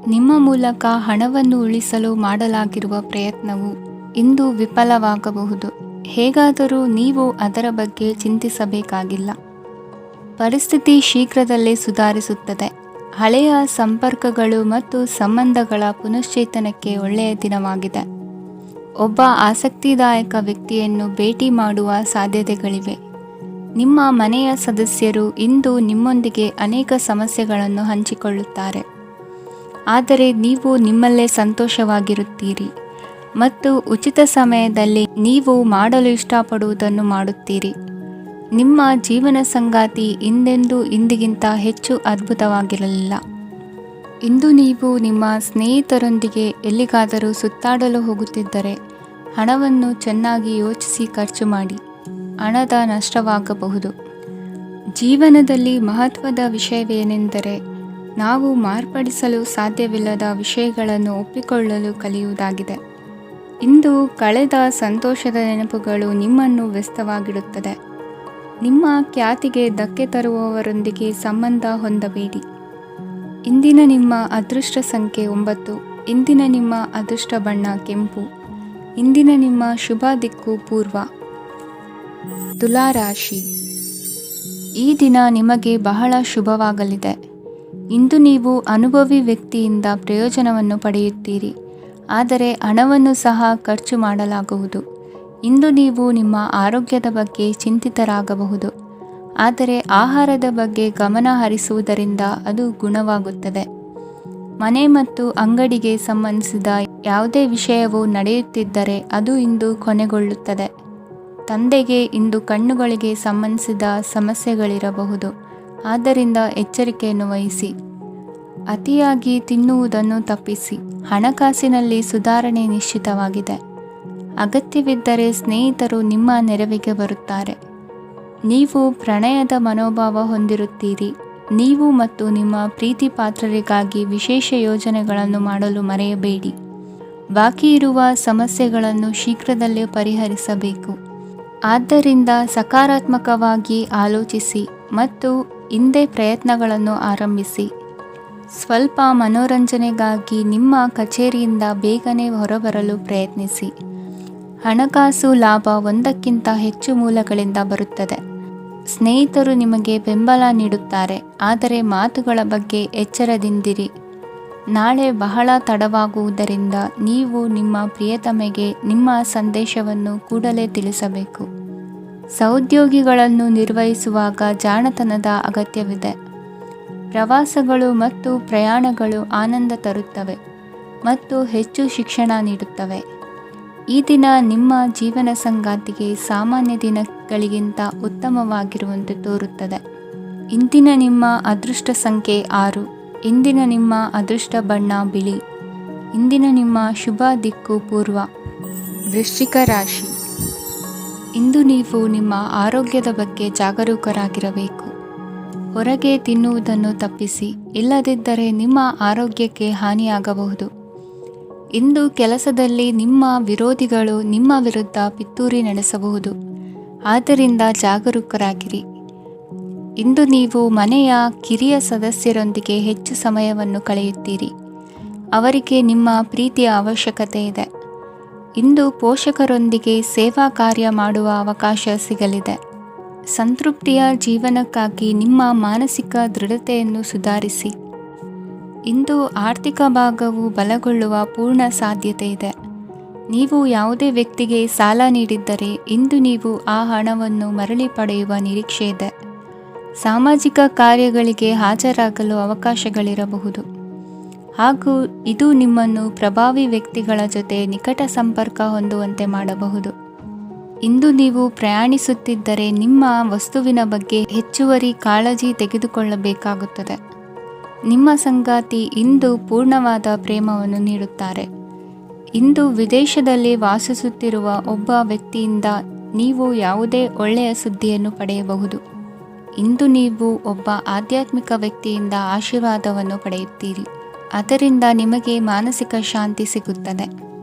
ನಿಮ್ಮ ಮೂಲಕ ಹಣವನ್ನು ಉಳಿಸಲು ಮಾಡಲಾಗಿರುವ ಪ್ರಯತ್ನವು ಇಂದು ವಿಫಲವಾಗಬಹುದು. ಹೇಗಾದರೂ ನೀವು ಅದರ ಬಗ್ಗೆ ಚಿಂತಿಸಬೇಕಾಗಿಲ್ಲ. ಪರಿಸ್ಥಿತಿ ಶೀಘ್ರದಲ್ಲೇ ಸುಧಾರಿಸುತ್ತದೆ. ಹಳೆಯ ಸಂಪರ್ಕಗಳು ಮತ್ತು ಸಂಬಂಧಗಳ ಪುನಶ್ಚೇತನಕ್ಕೆ ಒಳ್ಳೆಯ ದಿನವಾಗಿದೆ. ಒಬ್ಬ ಆಸಕ್ತಿದಾಯಕ ವ್ಯಕ್ತಿಯನ್ನು ಭೇಟಿ ಮಾಡುವ ಸಾಧ್ಯತೆಗಳಿವೆ. ನಿಮ್ಮ ಮನೆಯ ಸದಸ್ಯರು ಇಂದು ನಿಮ್ಮೊಂದಿಗೆ ಅನೇಕ ಸಮಸ್ಯೆಗಳನ್ನು ಹಂಚಿಕೊಳ್ಳುತ್ತಾರೆ. ಆದರೆ ನೀವು ನಿಮ್ಮಲ್ಲೇ ಸಂತೋಷವಾಗಿರುತ್ತೀರಿ ಮತ್ತು ಉಚಿತ ಸಮಯದಲ್ಲಿ ನೀವು ಮಾಡಲು ಇಷ್ಟಪಡುವುದನ್ನು ಮಾಡುತ್ತೀರಿ. ನಿಮ್ಮ ಜೀವನ ಸಂಗಾತಿ ಇಂದಿಗಿಂತ ಹೆಚ್ಚು ಅದ್ಭುತವಾಗಿರಲಿಲ್ಲ. ಇಂದು ನೀವು ನಿಮ್ಮ ಸ್ನೇಹಿತರೊಂದಿಗೆ ಎಲ್ಲಿಗಾದರೂ ಸುತ್ತಾಡಲು ಹೋಗುತ್ತಿದ್ದರೆ ಹಣವನ್ನು ಚೆನ್ನಾಗಿ ಯೋಚಿಸಿ ಖರ್ಚು ಮಾಡಿ. ಹಣದ ನಷ್ಟವಾಗಬಹುದು. ಜೀವನದಲ್ಲಿ ಮಹತ್ವದ ವಿಷಯವೇನೆಂದರೆ ನಾವು ಮಾರ್ಪಡಿಸಲು ಸಾಧ್ಯವಿಲ್ಲದ ವಿಷಯಗಳನ್ನು ಒಪ್ಪಿಕೊಳ್ಳಲು ಕಲಿಯುವುದಾಗಿದೆ. ಇಂದು ಕಳೆದ ಸಂತೋಷದ ನೆನಪುಗಳು ನಿಮ್ಮನ್ನು ವ್ಯಸ್ತವಾಗಿಡುತ್ತದೆ. ನಿಮ್ಮ ಖ್ಯಾತಿಗೆ ಧಕ್ಕೆ ತರುವವರೊಂದಿಗೆ ಸಂಬಂಧ ಹೊಂದಬೇಡಿ. ಇಂದಿನ ನಿಮ್ಮ ಅದೃಷ್ಟ ಸಂಖ್ಯೆ 9. ಇಂದಿನ ನಿಮ್ಮ ಅದೃಷ್ಟ ಬಣ್ಣ ಕೆಂಪು. ಇಂದಿನ ನಿಮ್ಮ ಶುಭ ದಿಕ್ಕು ಪೂರ್ವ. ತುಲಾ ರಾಶಿ. ಈ ದಿನ ನಿಮಗೆ ಬಹಳ ಶುಭವಾಗಲಿದೆ. ಇಂದು ನೀವು ಅನುಭವಿ ವ್ಯಕ್ತಿಯಿಂದ ಪ್ರಯೋಜನವನ್ನು ಪಡೆಯುತ್ತೀರಿ. ಆದರೆ ಹಣವನ್ನು ಸಹ ಖರ್ಚು ಮಾಡಲಾಗುವುದು. ಇಂದು ನೀವು ನಿಮ್ಮ ಆರೋಗ್ಯದ ಬಗ್ಗೆ ಚಿಂತಿತರಾಗಬಹುದು. ಆದರೆ ಆಹಾರದ ಬಗ್ಗೆ ಗಮನ ಹರಿಸುವುದರಿಂದ ಅದು ಗುಣವಾಗುತ್ತದೆ. ಮನೆ ಮತ್ತು ಅಂಗಡಿಗೆ ಸಂಬಂಧಿಸಿದ ಯಾವುದೇ ವಿಷಯವು ನಡೆಯುತ್ತಿದ್ದರೆ ಅದು ಇಂದು ಕೊನೆಗೊಳ್ಳುತ್ತದೆ. ತಂದೆಗೆ ಇಂದು ಕಣ್ಣುಗಳಿಗೆ ಸಂಬಂಧಿಸಿದ ಸಮಸ್ಯೆಗಳಿರಬಹುದು. ಆದ್ದರಿಂದ ಎಚ್ಚರಿಕೆಯನ್ನು ವಹಿಸಿ. ಅತಿಯಾಗಿ ತಿನ್ನುವುದನ್ನು ತಪ್ಪಿಸಿ. ಹಣಕಾಸಿನಲ್ಲಿ ಸುಧಾರಣೆ ನಿಶ್ಚಿತವಾಗಿದೆ. ಅಗತ್ಯವಿದ್ದರೆ ಸ್ನೇಹಿತರು ನಿಮ್ಮ ನೆರವಿಗೆ ಬರುತ್ತಾರೆ. ನೀವು ಪ್ರಣಯದ ಮನೋಭಾವ ಹೊಂದಿರುತ್ತೀರಿ. ನೀವು ಮತ್ತು ನಿಮ್ಮ ಪ್ರೀತಿ ಪಾತ್ರರಿಗಾಗಿ ವಿಶೇಷ ಯೋಜನೆಗಳನ್ನು ಮಾಡಲು ಮರೆಯಬೇಡಿ. ಬಾಕಿ ಇರುವ ಸಮಸ್ಯೆಗಳನ್ನು ಶೀಘ್ರದಲ್ಲೇ ಪರಿಹರಿಸಬೇಕು. ಆದ್ದರಿಂದ ಸಕಾರಾತ್ಮಕವಾಗಿ ಆಲೋಚಿಸಿ ಮತ್ತು ಹಿಂದೆ ಪ್ರಯತ್ನಗಳನ್ನು ಆರಂಭಿಸಿ. ಸ್ವಲ್ಪ ಮನೋರಂಜನೆಗಾಗಿ ನಿಮ್ಮ ಕಚೇರಿಯಿಂದ ಬೇಗನೆ ಹೊರಬರಲು ಪ್ರಯತ್ನಿಸಿ. ಹಣಕಾಸು ಲಾಭ ಒಂದಕ್ಕಿಂತ ಹೆಚ್ಚು ಮೂಲಗಳಿಂದ ಬರುತ್ತದೆ. ಸ್ನೇಹಿತರು ನಿಮಗೆ ಬೆಂಬಲ ನೀಡುತ್ತಾರೆ. ಆದರೆ ಮಾತುಗಳ ಬಗ್ಗೆ ಎಚ್ಚರದಿಂದಿರಿ. ನಾಳೆ ಬಹಳ ತಡವಾಗುವುದರಿಂದ ನೀವು ನಿಮ್ಮ ಪ್ರಿಯತಮೆಗೆ ನಿಮ್ಮ ಸಂದೇಶವನ್ನು ಕೂಡಲೇ ತಿಳಿಸಬೇಕು. ಸಹೋದ್ಯೋಗಿಗಳನ್ನು ನಿರ್ವಹಿಸುವಾಗ ಜಾಣತನದ ಅಗತ್ಯವಿದೆ. ಪ್ರವಾಸಗಳು ಮತ್ತು ಪ್ರಯಾಣಗಳು ಆನಂದ ತರುತ್ತವೆ ಮತ್ತು ಹೆಚ್ಚು ಶಿಕ್ಷಣ ನೀಡುತ್ತವೆ. ಈ ದಿನ ನಿಮ್ಮ ಜೀವನ ಸಂಗಾತಿಗೆ ಸಾಮಾನ್ಯ ದಿನಗಳಿಗಿಂತ ಉತ್ತಮವಾಗಿರುವಂತೆ ತೋರುತ್ತದೆ. ಇಂದಿನ ನಿಮ್ಮ ಅದೃಷ್ಟ ಸಂಖ್ಯೆ 6. ಇಂದಿನ ನಿಮ್ಮ ಅದೃಷ್ಟ ಬಣ್ಣ ಬಿಳಿ. ಇಂದಿನ ನಿಮ್ಮ ಶುಭ ದಿಕ್ಕು ಪೂರ್ವ. ವೃಶ್ಚಿಕ ರಾಶಿ. ಇಂದು ನೀವು ನಿಮ್ಮ ಆರೋಗ್ಯದ ಬಗ್ಗೆ ಜಾಗರೂಕರಾಗಿರಬೇಕು. ಹೊರಗೆ ತಿನ್ನುವುದನ್ನು ತಪ್ಪಿಸಿ. ಇಲ್ಲದಿದ್ದರೆ ನಿಮ್ಮ ಆರೋಗ್ಯಕ್ಕೆ ಹಾನಿಯಾಗಬಹುದು. ಇಂದು ಕೆಲಸದಲ್ಲಿ ನಿಮ್ಮ ವಿರೋಧಿಗಳು ನಿಮ್ಮ ವಿರುದ್ಧ ಪಿತೂರಿ ನಡೆಸಬಹುದು. ಆದ್ದರಿಂದ ಜಾಗರೂಕರಾಗಿರಿ. ಇಂದು ನೀವು ಮನೆಯ ಕಿರಿಯ ಸದಸ್ಯರೊಂದಿಗೆ ಹೆಚ್ಚು ಸಮಯವನ್ನು ಕಳೆಯುತ್ತೀರಿ. ಅವರಿಗೆ ನಿಮ್ಮ ಪ್ರೀತಿಯ ಅವಶ್ಯಕತೆ ಇದೆ. ಇಂದು ಪೋಷಕರೊಂದಿಗೆ ಸೇವಾ ಕಾರ್ಯ ಮಾಡುವ ಅವಕಾಶ ಸಿಗಲಿದೆ. ಸಂತೃಪ್ತಿಯ ಜೀವನಕ್ಕಾಗಿ ನಿಮ್ಮ ಮಾನಸಿಕ ದೃಢತೆಯನ್ನು ಸುಧಾರಿಸಿ. ಇಂದು ಆರ್ಥಿಕ ಭಾಗವು ಬಲಗೊಳ್ಳುವ ಪೂರ್ಣ ಸಾಧ್ಯತೆ ಇದೆ. ನೀವು ಯಾವುದೇ ವ್ಯಕ್ತಿಗೆ ಸಾಲ ನೀಡಿದ್ದರೆ ಇಂದು ನೀವು ಆ ಹಣವನ್ನು ಮರಳಿ ಪಡೆಯುವ ನಿರೀಕ್ಷೆ ಇದೆ. ಸಾಮಾಜಿಕ ಕಾರ್ಯಗಳಿಗೆ ಹಾಜರಾಗಲು ಅವಕಾಶಗಳಿರಬಹುದು ಹಾಗೂ ಇದು ನಿಮ್ಮನ್ನು ಪ್ರಭಾವಿ ವ್ಯಕ್ತಿಗಳ ಜೊತೆ ನಿಕಟ ಸಂಪರ್ಕ ಹೊಂದುವಂತೆ ಮಾಡಬಹುದು. ಇಂದು ನೀವು ಪ್ರಯಾಣಿಸುತ್ತಿದ್ದರೆ ನಿಮ್ಮ ವಸ್ತುವಿನ ಬಗ್ಗೆ ಹೆಚ್ಚುವರಿ ಕಾಳಜಿ ತೆಗೆದುಕೊಳ್ಳಬೇಕಾಗುತ್ತದೆ. ನಿಮ್ಮ ಸಂಗಾತಿ ಇಂದು ಪೂರ್ಣವಾದ ಪ್ರೇಮವನ್ನು ನೀಡುತ್ತಾರೆ. ಇಂದು ವಿದೇಶದಲ್ಲಿ ವಾಸಿಸುತ್ತಿರುವ ಒಬ್ಬ ವ್ಯಕ್ತಿಯಿಂದ ನೀವು ಯಾವುದೇ ಒಳ್ಳೆಯ ಸುದ್ದಿಯನ್ನು ಪಡೆಯಬಹುದು. ಇಂದು ನೀವು ಒಬ್ಬ ಆಧ್ಯಾತ್ಮಿಕ ವ್ಯಕ್ತಿಯಿಂದ ಆಶೀರ್ವಾದವನ್ನು ಪಡೆಯುತ್ತೀರಿ. ಅದರಿಂದ ನಿಮಗೆ ಮಾನಸಿಕ ಶಾಂತಿ ಸಿಗುತ್ತದೆ.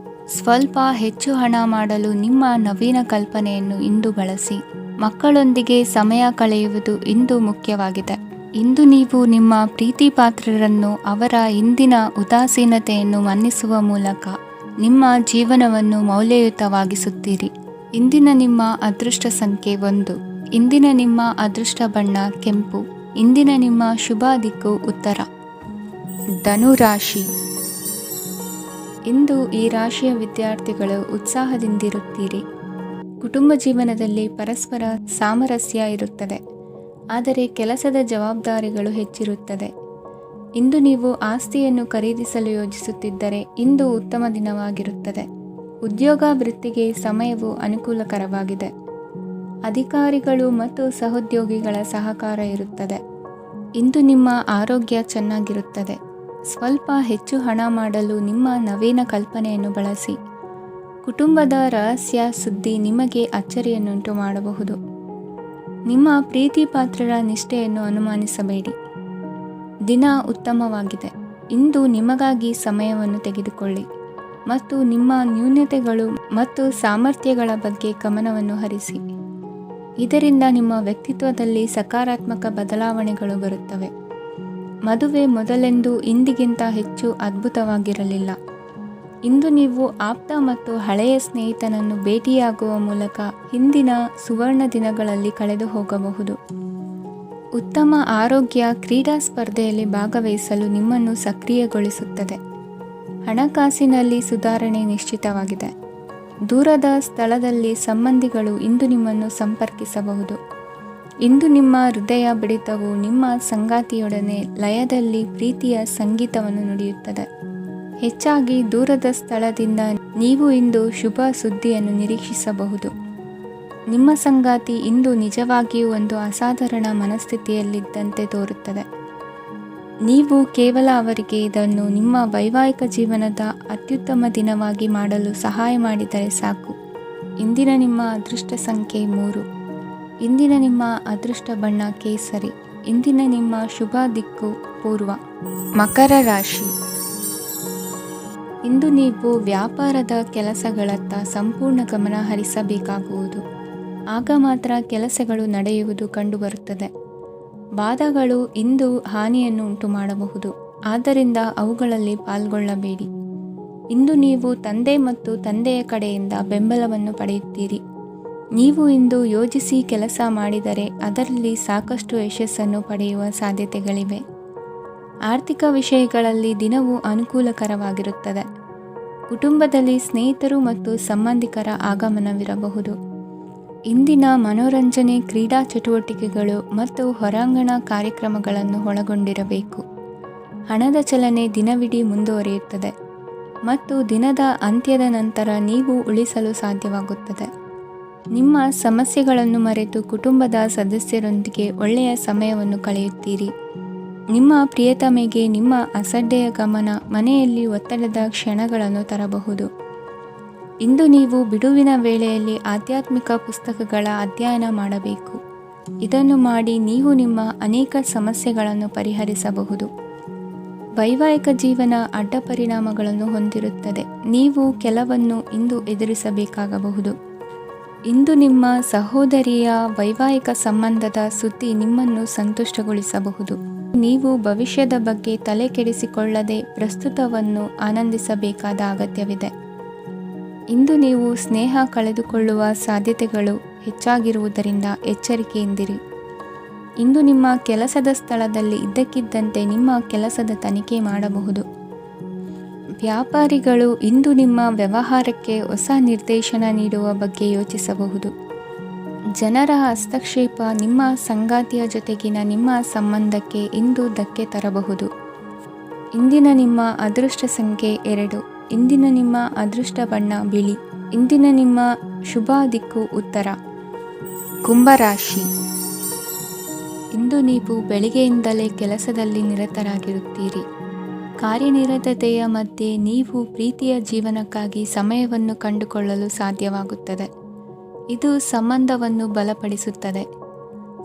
ಸ್ವಲ್ಪ ಹೆಚ್ಚು ಹಣ ಮಾಡಲು ನಿಮ್ಮ ನವೀನ ಕಲ್ಪನೆಯನ್ನು ಇಂದು ಬಳಸಿ. ಮಕ್ಕಳೊಂದಿಗೆ ಸಮಯ ಕಳೆಯುವುದು ಇಂದು ಮುಖ್ಯವಾಗಿದೆ. ಇಂದು ನೀವು ನಿಮ್ಮ ಪ್ರೀತಿ ಪಾತ್ರರನ್ನು ಅವರ ಇಂದಿನ ಉದಾಸೀನತೆಯನ್ನು ಮನ್ನಿಸುವ ಮೂಲಕ ನಿಮ್ಮ ಜೀವನವನ್ನು ಮೌಲ್ಯಯುತವಾಗಿಸುತ್ತೀರಿ. ಇಂದಿನ ನಿಮ್ಮ ಅದೃಷ್ಟ ಸಂಖ್ಯೆ 1. ಇಂದಿನ ನಿಮ್ಮ ಅದೃಷ್ಟ ಬಣ್ಣ ಕೆಂಪು. ಇಂದಿನ ನಿಮ್ಮ ಶುಭ ದಿಕ್ಕು ಉತ್ತರ. ಧನು ರಾಶಿ. ಇಂದು ಈ ರಾಶಿಯ ವಿದ್ಯಾರ್ಥಿಗಳು ಉತ್ಸಾಹದಿಂದಿರುತ್ತೀರಿ. ಕುಟುಂಬ ಜೀವನದಲ್ಲಿ ಪರಸ್ಪರ ಸಾಮರಸ್ಯ ಇರುತ್ತದೆ, ಆದರೆ ಕೆಲಸದ ಜವಾಬ್ದಾರಿಗಳು ಹೆಚ್ಚಿರುತ್ತದೆ. ಇಂದು ನೀವು ಆಸ್ತಿಯನ್ನು ಖರೀದಿಸಲು ಯೋಜಿಸುತ್ತಿದ್ದರೆ ಇಂದು ಉತ್ತಮ ದಿನವಾಗಿರುತ್ತದೆ. ಉದ್ಯೋಗ ವೃತ್ತಿಗೆ ಸಮಯವು ಅನುಕೂಲಕರವಾಗಿದೆ. ಅಧಿಕಾರಿಗಳು ಮತ್ತು ಸಹೋದ್ಯೋಗಿಗಳ ಸಹಕಾರ ಇರುತ್ತದೆ. ಇಂದು ನಿಮ್ಮ ಆರೋಗ್ಯ ಚೆನ್ನಾಗಿರುತ್ತದೆ. ಸ್ವಲ್ಪ ಹೆಚ್ಚು ಹಣ ಮಾಡಲು ನಿಮ್ಮ ನವೀನ ಕಲ್ಪನೆಯನ್ನು ಬಳಸಿ. ಕುಟುಂಬದ ರಹಸ್ಯ ಸುದ್ದಿ ನಿಮಗೆ ಅಚ್ಚರಿಯನ್ನುಂಟು ಮಾಡಬಹುದು. ನಿಮ್ಮ ಪ್ರೀತಿ ಪಾತ್ರರ ನಿಷ್ಠೆಯನ್ನು ಅನುಮಾನಿಸಬೇಡಿ. ದಿನ ಉತ್ತಮವಾಗಿದೆ. ಇಂದು ನಿಮಗಾಗಿ ಸಮಯವನ್ನು ತೆಗೆದುಕೊಳ್ಳಿ ಮತ್ತು ನಿಮ್ಮ ನ್ಯೂನತೆಗಳು ಮತ್ತು ಸಾಮರ್ಥ್ಯಗಳ ಬಗ್ಗೆ ಗಮನವನ್ನು ಹರಿಸಿ. ಇದರಿಂದ ನಿಮ್ಮ ವ್ಯಕ್ತಿತ್ವದಲ್ಲಿ ಸಕಾರಾತ್ಮಕ ಬದಲಾವಣೆಗಳು ಬರುತ್ತವೆ. ಮದುವೆ ಮೊದಲೆಂದು ಇಂದಿಗಿಂತ ಹೆಚ್ಚು ಅದ್ಭುತವಾಗಿರಲಿಲ್ಲ. ಇಂದು ನೀವು ಆಪ್ತ ಮತ್ತು ಹಳೆಯ ಸ್ನೇಹಿತನನ್ನು ಭೇಟಿಯಾಗುವ ಮೂಲಕ ಹಿಂದಿನ ಸುವರ್ಣ ದಿನಗಳಲ್ಲಿ ಕಳೆದು ಹೋಗಬಹುದು. ಉತ್ತಮ ಆರೋಗ್ಯ ಕ್ರೀಡಾ ಸ್ಪರ್ಧೆಯಲ್ಲಿ ಭಾಗವಹಿಸಲು ನಿಮ್ಮನ್ನು ಸಕ್ರಿಯಗೊಳಿಸುತ್ತದೆ. ಹಣಕಾಸಿನಲ್ಲಿ ಸುಧಾರಣೆ ನಿಶ್ಚಿತವಾಗಿದೆ. ದೂರದ ಸ್ಥಳದಲ್ಲಿ ಸಂಬಂಧಿಗಳು ಇಂದು ನಿಮ್ಮನ್ನು ಸಂಪರ್ಕಿಸಬಹುದು. ಇಂದು ನಿಮ್ಮ ಹೃದಯ ಬಡಿತವು ನಿಮ್ಮ ಸಂಗಾತಿಯೊಡನೆ ಲಯದಲ್ಲಿ ಪ್ರೀತಿಯ ಸಂಗೀತವನ್ನು ನುಡಿಯುತ್ತದೆ. ಹೆಚ್ಚಾಗಿ ದೂರದ ಸ್ಥಳದಿಂದ ನೀವು ಇಂದು ಶುಭ ಸುದ್ದಿಯನ್ನು ನಿರೀಕ್ಷಿಸಬಹುದು. ನಿಮ್ಮ ಸಂಗಾತಿ ಇಂದು ನಿಜವಾಗಿಯೂ ಒಂದು ಅಸಾಧಾರಣ ಮನಸ್ಥಿತಿಯಲ್ಲಿದ್ದಂತೆ ತೋರುತ್ತದೆ. ನೀವು ಕೇವಲ ಅವರಿಗೆ ಇದನ್ನು ನಿಮ್ಮ ವೈವಾಹಿಕ ಜೀವನದ ಅತ್ಯುತ್ತಮ ದಿನವಾಗಿ ಮಾಡಲು ಸಹಾಯ ಮಾಡಿದರೆ ಸಾಕು. ಇಂದಿನ ನಿಮ್ಮ ಅದೃಷ್ಟ ಸಂಖ್ಯೆ 3. ಇಂದಿನ ನಿಮ್ಮ ಅದೃಷ್ಟ ಬಣ್ಣ ಕೇಸರಿ. ಇಂದಿನ ನಿಮ್ಮ ಶುಭ ದಿಕ್ಕು ಪೂರ್ವ. ಮಕರ ರಾಶಿ. ಇಂದು ನೀವು ವ್ಯಾಪಾರದ ಕೆಲಸಗಳತ್ತ ಸಂಪೂರ್ಣ ಗಮನ ಹರಿಸಬೇಕಾಗುವುದು. ಆಗ ಮಾತ್ರ ಕೆಲಸಗಳು ನಡೆಯುವುದು ಕಂಡುಬರುತ್ತದೆ. ವಾದಗಳು ಇಂದು ಹಾನಿಯನ್ನು ಉಂಟು ಮಾಡಬಹುದು, ಆದ್ದರಿಂದ ಅವುಗಳಲ್ಲಿ ಪಾಲ್ಗೊಳ್ಳಬೇಡಿ. ಇಂದು ನೀವು ತಂದೆ ಮತ್ತು ತಂದೆಯ ಕಡೆಯಿಂದ ಬೆಂಬಲವನ್ನು ಪಡೆಯುತ್ತೀರಿ. ನೀವು ಇಂದು ಯೋಜಿಸಿ ಕೆಲಸ ಮಾಡಿದರೆ ಅದರಲ್ಲಿ ಸಾಕಷ್ಟು ಯಶಸ್ಸನ್ನು ಪಡೆಯುವ ಸಾಧ್ಯತೆಗಳಿವೆ. ಆರ್ಥಿಕ ವಿಷಯಗಳಲ್ಲಿ ದಿನವು ಅನುಕೂಲಕರವಾಗಿರುತ್ತದೆ. ಕುಟುಂಬದಲ್ಲಿ ಸ್ನೇಹಿತರು ಮತ್ತು ಸಂಬಂಧಿಕರ ಆಗಮನವಿರಬಹುದು. ಇಂದಿನ ಮನೋರಂಜನೆ ಕ್ರೀಡಾ ಚಟುವಟಿಕೆಗಳು ಮತ್ತು ಹೊರಾಂಗಣ ಕಾರ್ಯಕ್ರಮಗಳನ್ನು ಒಳಗೊಂಡಿರಬೇಕು. ಹಣದ ಚಲನೆ ದಿನವಿಡೀ ಮುಂದುವರಿಯುತ್ತದೆ ಮತ್ತು ದಿನದ ಅಂತ್ಯದ ನಂತರ ನೀವು ಉಳಿಸಲು ಸಾಧ್ಯವಾಗುತ್ತದೆ. ನಿಮ್ಮ ಸಮಸ್ಯೆಗಳನ್ನು ಮರೆತು ಕುಟುಂಬದ ಸದಸ್ಯರೊಂದಿಗೆ ಒಳ್ಳೆಯ ಸಮಯವನ್ನು ಕಳೆಯುತ್ತೀರಿ. ನಿಮ್ಮ ಪ್ರಿಯತಮೆಗೆ ನಿಮ್ಮ ಅಸಡ್ಡೆಯ ಗಮನ ಮನೆಯಲ್ಲಿ ಒತ್ತಡದ ಕ್ಷಣಗಳನ್ನು ತರಬಹುದು. ಇಂದು ನೀವು ಬಿಡುವಿನ ವೇಳೆಯಲ್ಲಿ ಆಧ್ಯಾತ್ಮಿಕ ಪುಸ್ತಕಗಳ ಅಧ್ಯಯನ ಮಾಡಬೇಕು. ಇದನ್ನು ಮಾಡಿ ನೀವು ನಿಮ್ಮ ಅನೇಕ ಸಮಸ್ಯೆಗಳನ್ನು ಪರಿಹರಿಸಬಹುದು. ವೈವಾಹಿಕ ಜೀವನ ಅಡ್ಡ ಪರಿಣಾಮಗಳನ್ನು ಹೊಂದಿರುತ್ತದೆ. ನೀವು ಕೆಲವನ್ನು ಇಂದು ಎದುರಿಸಬೇಕಾಗಬಹುದು. ಇಂದು ನಿಮ್ಮ ಸಹೋದರಿಯ ವೈವಾಹಿಕ ಸಂಬಂಧದ ಸುದ್ದಿ ನಿಮ್ಮನ್ನು ಸಂತುಷ್ಟಗೊಳಿಸಬಹುದು. ನೀವು ಭವಿಷ್ಯದ ಬಗ್ಗೆ ತಲೆ ಕೆಡಿಸಿಕೊಳ್ಳದೆ ಪ್ರಸ್ತುತವನ್ನು ಆನಂದಿಸಬೇಕಾದ ಅಗತ್ಯವಿದೆ. ಇಂದು ನೀವು ಸ್ನೇಹ ಕಳೆದುಕೊಳ್ಳುವ ಸಾಧ್ಯತೆಗಳು ಹೆಚ್ಚಾಗಿರುವುದರಿಂದ ಎಚ್ಚರಿಕೆಯಿಂದಿರಿ. ಇಂದು ನಿಮ್ಮ ಕೆಲಸದ ಸ್ಥಳದಲ್ಲಿ ಇದ್ದಕ್ಕಿದ್ದಂತೆ ನಿಮ್ಮ ಕೆಲಸದ ತನಿಖೆ ಮಾಡಬಹುದು. ವ್ಯಾಪಾರಿಗಳು ಇಂದು ನಿಮ್ಮ ವ್ಯವಹಾರಕ್ಕೆ ಹೊಸ ನಿರ್ದೇಶನ ನೀಡುವ ಬಗ್ಗೆ ಯೋಚಿಸಬಹುದು. ಜನರ ಹಸ್ತಕ್ಷೇಪ ನಿಮ್ಮ ಸಂಗಾತಿಯ ಜೊತೆಗಿನ ನಿಮ್ಮ ಸಂಬಂಧಕ್ಕೆ ಇಂದು ಧಕ್ಕೆ ತರಬಹುದು. ಇಂದಿನ ನಿಮ್ಮ ಅದೃಷ್ಟ ಸಂಖ್ಯೆ 2. ಇಂದಿನ ನಿಮ್ಮ ಅದೃಷ್ಟ ಬಣ್ಣ ಬಿಳಿ. ಇಂದಿನ ನಿಮ್ಮ ಶುಭ ದಿಕ್ಕು ಉತ್ತರ. ಕುಂಭರಾಶಿ. ಇಂದು ನೀವು ಬೆಳಿಗ್ಗೆಯಿಂದಲೇ ಕೆಲಸದಲ್ಲಿ ನಿರತರಾಗಿರುತ್ತೀರಿ. ಕಾರ್ಯನಿರತತೆಯ ಮಧ್ಯೆ ನೀವು ಪ್ರೀತಿಯ ಜೀವನಕ್ಕಾಗಿ ಸಮಯವನ್ನು ಕಂಡುಕೊಳ್ಳಲು ಸಾಧ್ಯವಾಗುತ್ತದೆ. ಇದು ಸಂಬಂಧವನ್ನು ಬಲಪಡಿಸುತ್ತದೆ.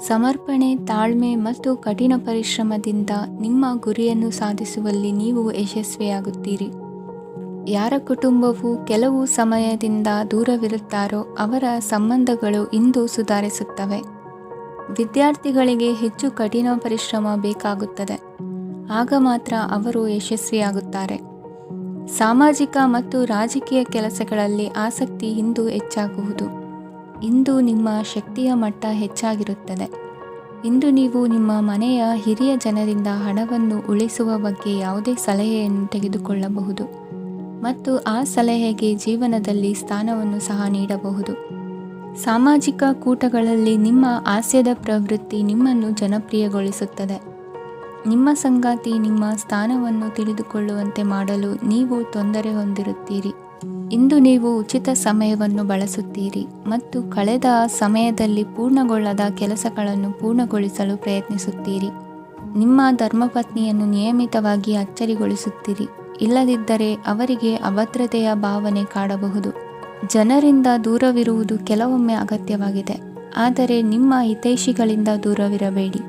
ಸಮರ್ಪಣೆ, ತಾಳ್ಮೆ ಮತ್ತು ಕಠಿಣ ಪರಿಶ್ರಮದಿಂದ ನಿಮ್ಮ ಗುರಿಯನ್ನು ಸಾಧಿಸುವಲ್ಲಿ ನೀವು ಯಶಸ್ವಿಯಾಗುತ್ತೀರಿ. ಯಾರ ಕುಟುಂಬವು ಕೆಲವು ಸಮಯದಿಂದ ದೂರವಿರುತ್ತಾರೋ ಅವರ ಸಂಬಂಧಗಳು ಇಂದು ಸುಧಾರಿಸುತ್ತವೆ. ವಿದ್ಯಾರ್ಥಿಗಳಿಗೆ ಹೆಚ್ಚು ಕಠಿಣ ಪರಿಶ್ರಮ ಬೇಕಾಗುತ್ತದೆ. ಆಗ ಮಾತ್ರ ಅವರು ಯಶಸ್ವಿಯಾಗುತ್ತಾರೆ. ಸಾಮಾಜಿಕ ಮತ್ತು ರಾಜಕೀಯ ಕೆಲಸಗಳಲ್ಲಿ ಆಸಕ್ತಿ ಇಂದು ಹೆಚ್ಚಾಗುವುದು. ಇಂದು ನಿಮ್ಮ ಶಕ್ತಿಯ ಮಟ್ಟ ಹೆಚ್ಚಾಗಿರುತ್ತದೆ. ಇಂದು ನೀವು ನಿಮ್ಮ ಮನೆಯ ಹಿರಿಯ ಜನರಿಂದ ಹಣವನ್ನು ಉಳಿಸುವ ಬಗ್ಗೆ ಯಾವುದೇ ಸಲಹೆಯನ್ನು ತೆಗೆದುಕೊಳ್ಳಬಹುದು ಮತ್ತು ಆ ಸಲಹೆಗೆ ಜೀವನದಲ್ಲಿ ಸ್ಥಾನವನ್ನು ಸಹ ನೀಡಬಹುದು. ಸಾಮಾಜಿಕ ಕೂಟಗಳಲ್ಲಿ ನಿಮ್ಮ ಹಾಸ್ಯದ ಪ್ರವೃತ್ತಿ ನಿಮ್ಮನ್ನು ಜನಪ್ರಿಯಗೊಳಿಸುತ್ತದೆ. ನಿಮ್ಮ ಸಂಗಾತಿ ನಿಮ್ಮ ಸ್ಥಾನವನ್ನು ತಿಳಿದುಕೊಳ್ಳುವಂತೆ ಮಾಡಲು ನೀವು ತೊಂದರೆ ಹೊಂದಿರುತ್ತೀರಿ. ಇಂದು ನೀವು ಉಚಿತ ಸಮಯವನ್ನು ಬಳಸುತ್ತೀರಿ ಮತ್ತು ಕಳೆದ ಸಮಯದಲ್ಲಿ ಪೂರ್ಣಗೊಳ್ಳದ ಕೆಲಸಗಳನ್ನು ಪೂರ್ಣಗೊಳಿಸಲು ಪ್ರಯತ್ನಿಸುತ್ತೀರಿ. ನಿಮ್ಮ ಧರ್ಮಪತ್ನಿಯನ್ನು ನಿಯಮಿತವಾಗಿ ಅಚ್ಚರಿಗೊಳಿಸುತ್ತೀರಿ. ಇಲ್ಲದಿದ್ದರೆ ಅವರಿಗೆ ಅಭದ್ರತೆಯ ಭಾವನೆ ಕಾಡಬಹುದು. ಜನರಿಂದ ದೂರವಿರುವುದು ಕೆಲವೊಮ್ಮೆ ಅಗತ್ಯವಾಗಿದೆ, ಆದರೆ ನಿಮ್ಮ ಹಿತೈಷಿಗಳಿಂದ ದೂರವಿರಬೇಡಿ.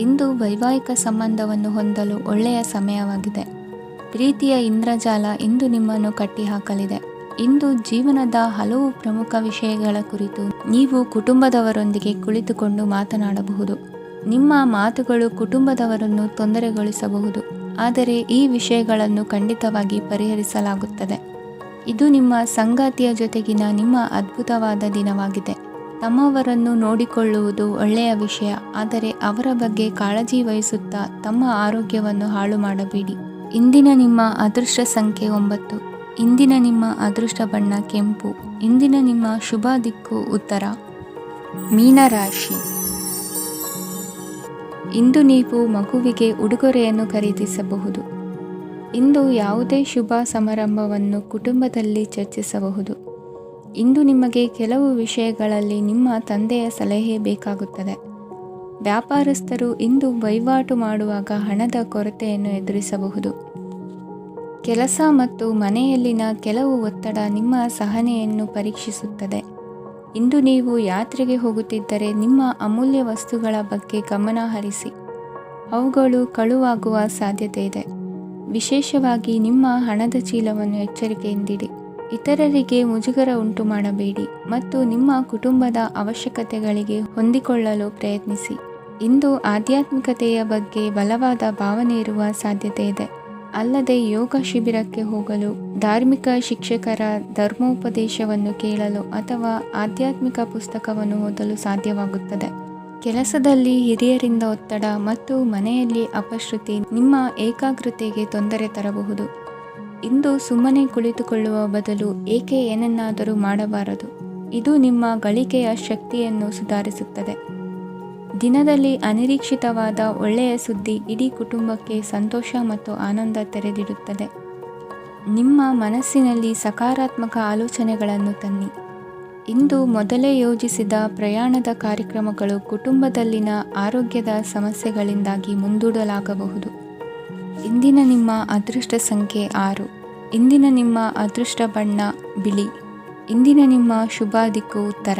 ಇಂದು ವೈವಾಹಿಕ ಸಂಬಂಧವನ್ನು ಹೊಂದಲು ಒಳ್ಳೆಯ ಸಮಯವಾಗಿದೆ. ಪ್ರೀತಿಯ ಇಂದ್ರಜಾಲ ಇಂದು ನಿಮ್ಮನ್ನು ಕಟ್ಟಿಹಾಕಲಿದೆ. ಇಂದು ಜೀವನದ ಹಲವು ಪ್ರಮುಖ ವಿಷಯಗಳ ಕುರಿತು ನೀವು ಕುಟುಂಬದವರೊಂದಿಗೆ ಕುಳಿತುಕೊಂಡು ಮಾತನಾಡಬಹುದು. ನಿಮ್ಮ ಮಾತುಗಳು ಕುಟುಂಬದವರನ್ನು ತೊಂದರೆಗೊಳಿಸಬಹುದು, ಆದರೆ ಈ ವಿಷಯಗಳನ್ನು ಖಂಡಿತವಾಗಿ ಪರಿಹರಿಸಲಾಗುತ್ತದೆ. ಇದು ನಿಮ್ಮ ಸಂಗಾತಿಯ ಜೊತೆಗಿನ ನಿಮ್ಮ ಅದ್ಭುತವಾದ ದಿನವಾಗಿದೆ. ತಮ್ಮವರನ್ನು ನೋಡಿಕೊಳ್ಳುವುದು ಒಳ್ಳೆಯ ವಿಷಯ, ಆದರೆ ಅವರ ಬಗ್ಗೆ ಕಾಳಜಿ ವಹಿಸುತ್ತಾ ತಮ್ಮ ಆರೋಗ್ಯವನ್ನು ಹಾಳು ಮಾಡಬೇಡಿ. ಇಂದಿನ ನಿಮ್ಮ ಅದೃಷ್ಟ ಸಂಖ್ಯೆ 9. ಇಂದಿನ ನಿಮ್ಮ ಅದೃಷ್ಟ ಬಣ್ಣ ಕೆಂಪು. ಇಂದಿನ ನಿಮ್ಮ ಶುಭ ದಿಕ್ಕು ಉತ್ತರ. ಮೀನರಾಶಿ. ಇಂದು ನೀವು ಮಗುವಿಗೆ ಉಡುಗೊರೆಯನ್ನು ಖರೀದಿಸಬಹುದು. ಇಂದು ಯಾವುದೇ ಶುಭ ಸಮಾರಂಭವನ್ನು ಕುಟುಂಬದಲ್ಲಿ ಚರ್ಚಿಸಬಹುದು. ಇಂದು ನಿಮಗೆ ಕೆಲವು ವಿಷಯಗಳಲ್ಲಿ ನಿಮ್ಮ ತಂದೆಯ ಸಲಹೆ ಬೇಕಾಗುತ್ತದೆ. ವ್ಯಾಪಾರಸ್ಥರು ಇಂದು ವಹಿವಾಟು ಮಾಡುವಾಗ ಹಣದ ಕೊರತೆಯನ್ನು ಎದುರಿಸಬಹುದು. ಕೆಲಸ ಮತ್ತು ಮನೆಯಲ್ಲಿನ ಕೆಲವು ಒತ್ತಡ ನಿಮ್ಮ ಸಹನೆಯನ್ನು ಪರೀಕ್ಷಿಸುತ್ತದೆ. ಇಂದು ನೀವು ಯಾತ್ರೆಗೆ ಹೋಗುತ್ತಿದ್ದರೆ ನಿಮ್ಮ ಅಮೂಲ್ಯ ವಸ್ತುಗಳ ಬಗ್ಗೆ ಗಮನ ಹರಿಸಿ. ಅವುಗಳು ಕಳುವಾಗುವ ಸಾಧ್ಯತೆ ಇದೆ. ವಿಶೇಷವಾಗಿ ನಿಮ್ಮ ಹಣದ ಚೀಲವನ್ನು ಎಚ್ಚರಿಕೆಯಿಂದಿಡಿ. ಇತರರಿಗೆ ಮುಜುಗರ ಉಂಟು ಮಾಡಬೇಡಿ ಮತ್ತು ನಿಮ್ಮ ಕುಟುಂಬದ ಅವಶ್ಯಕತೆಗಳಿಗೆ ಹೊಂದಿಕೊಳ್ಳಲು ಪ್ರಯತ್ನಿಸಿ. ಇಂದು ಆಧ್ಯಾತ್ಮಿಕತೆಯ ಬಗ್ಗೆ ಬಲವಾದ ಭಾವನೆ ಇರುವ ಸಾಧ್ಯತೆ ಇದೆ. ಅಲ್ಲದೆ ಯೋಗ ಶಿಬಿರಕ್ಕೆ ಹೋಗಲು, ಧಾರ್ಮಿಕ ಶಿಕ್ಷಕರ ಧರ್ಮೋಪದೇಶವನ್ನು ಕೇಳಲು ಅಥವಾ ಆಧ್ಯಾತ್ಮಿಕ ಪುಸ್ತಕವನ್ನು ಓದಲು ಸಾಧ್ಯವಾಗುತ್ತದೆ. ಕೆಲಸದಲ್ಲಿ ಹಿರಿಯರಿಂದ ಒತ್ತಡ ಮತ್ತು ಮನೆಯಲ್ಲಿ ಅಪಶ್ರುತಿ ನಿಮ್ಮ ಏಕಾಗ್ರತೆಗೆ ತೊಂದರೆ ತರಬಹುದು. ಇಂದು ಸುಮ್ಮನೆ ಕುಳಿತುಕೊಳ್ಳುವ ಬದಲು ಏಕೆ ಏನನ್ನಾದರೂ ಮಾಡಬಾರದು. ಇದು ನಿಮ್ಮ ಗಳಿಕೆಯ ಶಕ್ತಿಯನ್ನು ಸುಧಾರಿಸುತ್ತದೆ. ದಿನದಲ್ಲಿ ಅನಿರೀಕ್ಷಿತವಾದ ಒಳ್ಳೆಯ ಸುದ್ದಿ ಇಡೀ ಕುಟುಂಬಕ್ಕೆ ಸಂತೋಷ ಮತ್ತು ಆನಂದ ತೆರೆದಿಡುತ್ತದೆ. ನಿಮ್ಮ ಮನಸ್ಸಿನಲ್ಲಿ ಸಕಾರಾತ್ಮಕ ಆಲೋಚನೆಗಳನ್ನು ತನ್ನಿ. ಇಂದು ಮೊದಲೇ ಯೋಜಿಸಿದ ಪ್ರಯಾಣದ ಕಾರ್ಯಕ್ರಮಗಳು ಕುಟುಂಬದಲ್ಲಿನ ಆರೋಗ್ಯದ ಸಮಸ್ಯೆಗಳಿಂದಾಗಿ ಮುಂದೂಡಲಾಗಬಹುದು. ಇಂದಿನ ನಿಮ್ಮ ಅದೃಷ್ಟ ಸಂಖ್ಯೆ 6. ಇಂದಿನ ನಿಮ್ಮ ಅದೃಷ್ಟ ಬಣ್ಣ ಬಿಳಿ. ಇಂದಿನ ನಿಮ್ಮ ಶುಭ ದಿಕ್ಕು ಉತ್ತರ.